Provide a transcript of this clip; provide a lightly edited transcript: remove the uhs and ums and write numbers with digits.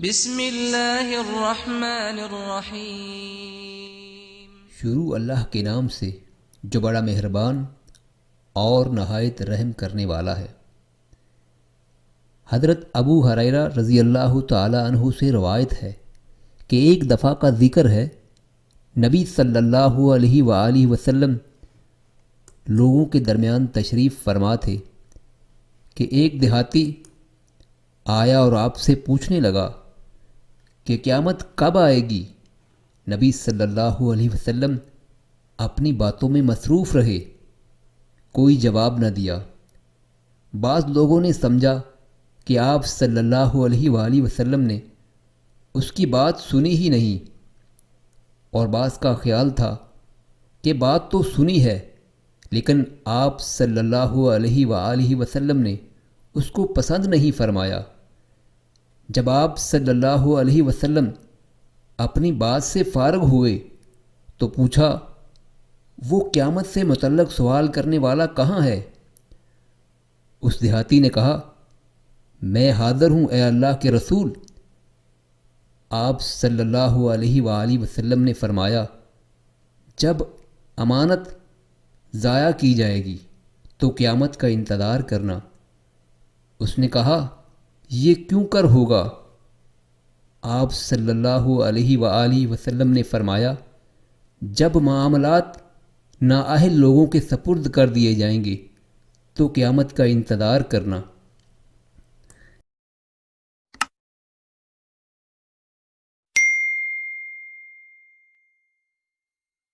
بسم اللہ الرحمن الرحیم۔ شروع اللہ کے نام سے جو بڑا مہربان اور نہایت رحم کرنے والا ہے۔ حضرت ابو ہریرہ رضی اللہ تعالی عنہ سے روایت ہے کہ ایک دفعہ کا ذکر ہے، نبی صلی اللہ علیہ وآلہ وسلم لوگوں کے درمیان تشریف فرما تھے کہ ایک دیہاتی آیا اور آپ سے پوچھنے لگا کہ قیامت کب آئے گی؟ نبی صلی اللہ علیہ وسلم اپنی باتوں میں مصروف رہے، کوئی جواب نہ دیا۔ بعض لوگوں نے سمجھا کہ آپ صلی اللہ علیہ وآلہ وسلم نے اس کی بات سنی ہی نہیں، اور بعض کا خیال تھا کہ بات تو سنی ہے لیکن آپ صلی اللہ علیہ وآلہ وسلم نے اس کو پسند نہیں فرمایا۔ جب آپ صلی اللہ علیہ وسلم اپنی بات سے فارغ ہوئے تو پوچھا، وہ قیامت سے متعلق سوال کرنے والا کہاں ہے؟ اس دیہاتی نے کہا، میں حاضر ہوں اے اللہ کے رسول۔ آپ صلی اللہ علیہ وآلہ وسلم نے فرمایا، جب امانت ضائع کی جائے گی تو قیامت کا انتظار کرنا۔ اس نے کہا، یہ کیوں کر ہوگا؟ آپ صلی اللہ علیہ وآلہ وسلم نے فرمایا، جب معاملات نااہل لوگوں کے سپرد کر دیے جائیں گے تو قیامت کا انتظار کرنا۔